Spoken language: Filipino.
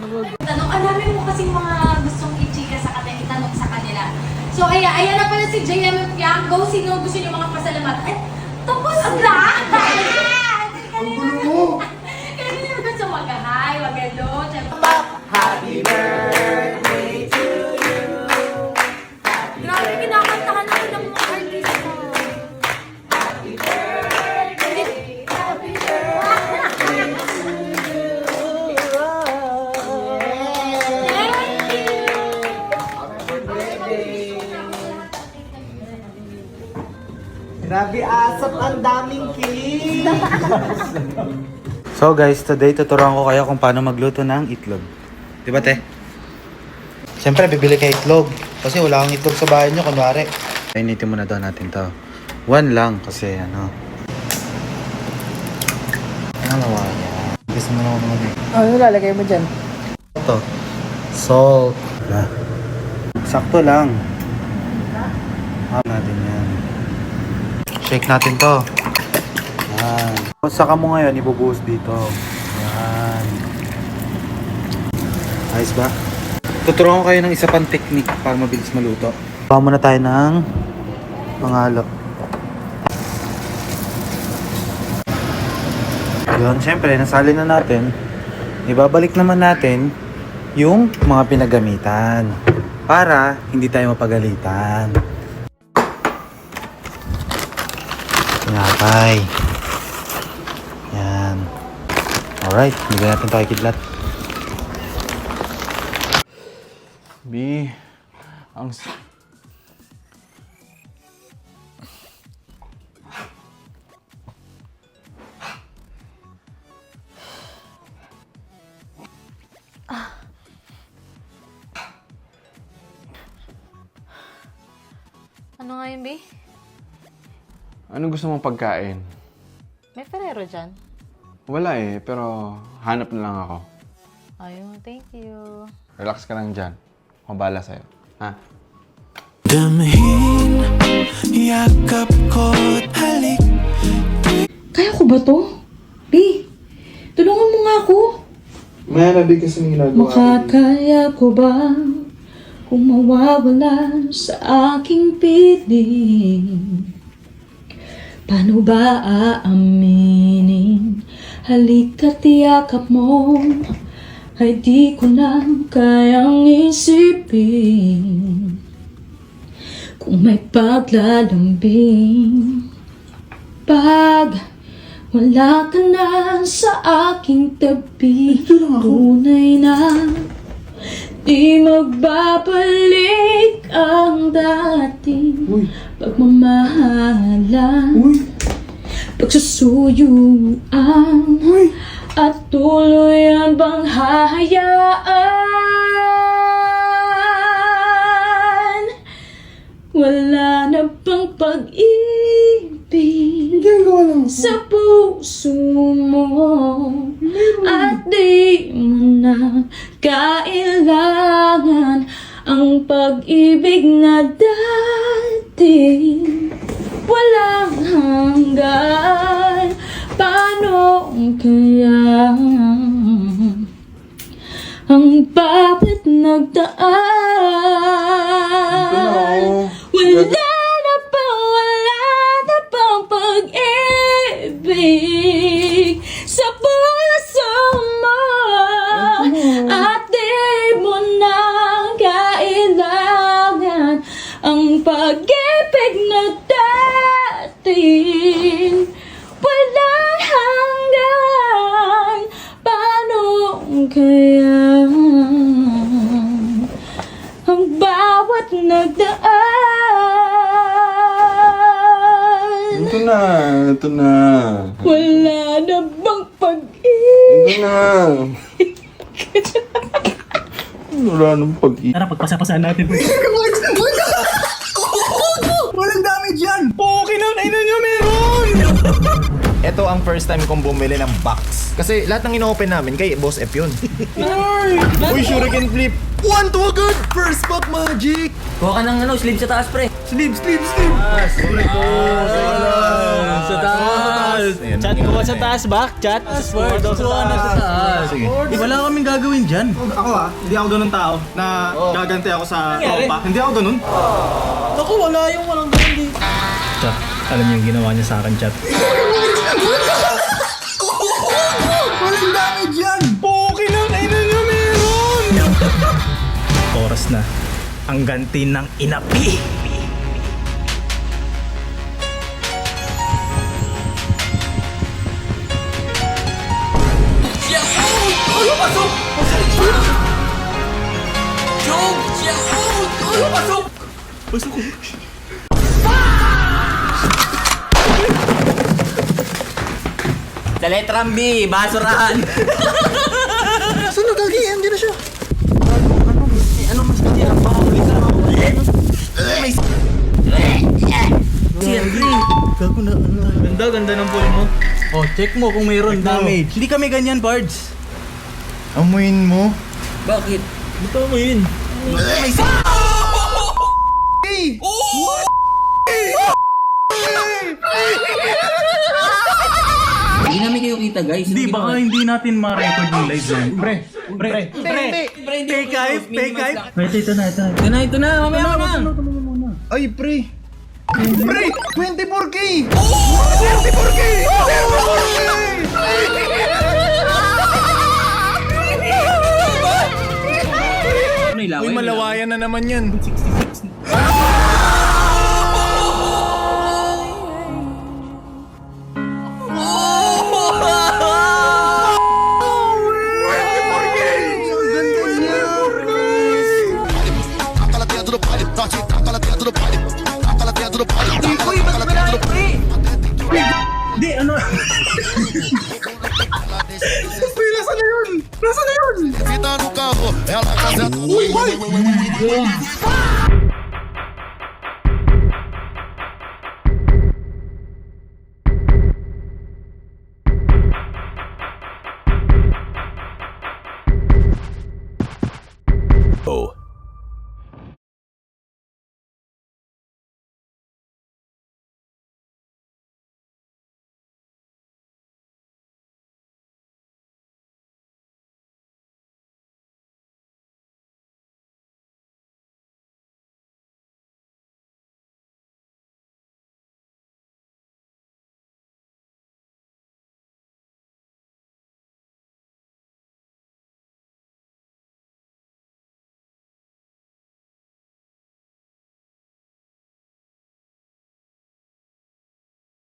Tanong, ang dami mo kasing mga gustong i-chika sa kanila, itanong sa kanila. So, ayan na pala si JMF Yang. Go, sino gusto niyo mga pasalamat? Ay, tapos na! Ang gulo mo! Kanina gusto mag-hi, mag-hello. Happy birthday to you. Grabe, kinakantahan ako ng mga artista. Happy birthday. Happy birthday to you. Thank you! Happy birthday. Grabe asap, ang daming cake. So guys, today tuturuan ko kayo kung paano magluto ng itlog. Di ba, te? Siyempre, bibili kayo itlog. Kasi wala kang itlog sa bahay nyo, kunwari. Initin muna daw natin to. 1 lang, kasi ano. Yan. Gusto mo na ako naman eh. Ano lalagay mo dyan? Ito. Salt. Sakto lang. Natin yan. Shake natin to. Yan. Saka mo ngayon, ibubuhos dito. Yan. Ayos ba? Tuturuan ko kayo ng isa pang technique para mabilis maluto. Gawa muna tayo ng panghalo. Yun, syempre, nasali na natin. Ibabalik naman natin yung mga pinagamitan para hindi tayo mapagalitan. Tinapay. Yan. Alright, bigyan natin tayo kidlat. B, ang... Ano nga yun, B? Anong gusto mong pagkain? May Ferrero dyan. Wala eh, pero hanap na lang ako. Ayun, thank you. Relax ka lang dyan. Ako bala sa'yo. Ha? Damahin, yakap ko't halik. Kaya ko ba to? B, tulungan mo nga ako. May nabi kasi ginagawa. Makakaya ko ba kung mawawala sa aking piling? Paano ba aaminin? Halika't yakap mo ay di ko na kayang isipin. Kung may paglalambing, pag wala ka na sa aking tabi, tunay na di magbabalik ang dating pagmamahalan, pagsusuyuan, at tuluyan bang hahayaan? Wala na bang pag-ibig sa puso mo? At di mo na kailangan ang pag-ibig na dati walang hanggan. Paano kaya ang bawat nagdaan? Wala na bang pag-ibig sa puso mo? At di mo na kailangan ang pag-ibig na dati walang hanggan. Paano kaya ang bawat nagdaan? Ito na. Wala na bang pag-ibig? Ito na. Wala nang pag-ibig. Tara, pagpasa-pasahan natin. Walang damage yan! Okay na, ina nyo meron! Ito ang first time kong bumili ng box. Kasi lahat ng ino-open namin kay Boss F yun. Uy, shuriken flip. One to agad! First box magic! Kuha ka ng sleeve sa taas, pre. Sleeve, sleeve, sleeve! taas. Sa taas. Chat ko ba sa taas, bak? Chat? Password. Susuan na sa taas. Wala kaming gagawin dyan. Ako hindi ako ganun tao na gaganti ako sa tropa. Hindi ako ganun. Ako, wala yung walang ganun dito. Chat, alam niyo yung ginawa niya sa akin, chat. Walang dami dyan! Okay lang, ina niyo meron! Oras na. Ang ganti ng inapi. Sa letrang B, basurahan. Saan nagagi? Hindi na siya. Ganda ng pool mo. Oh, check mo kung mayroon damage. Hindi kami ganyan, Bards. Amuin mo. Bakit? Ito mo yun. Hindi namin kayo kita, guys. Hindi, baka hindi natin ma-record yung live lang. Pre. Fake hype, fake hype. Wait, ito na. Ito na, mamaya na. Ay, pre. Pre, 24K! Ano ilaway? Uy, malawayan na naman yan. Hindi, ano? Kita no carro, ela tá dentro. Ui, ui, ui, ui, ui.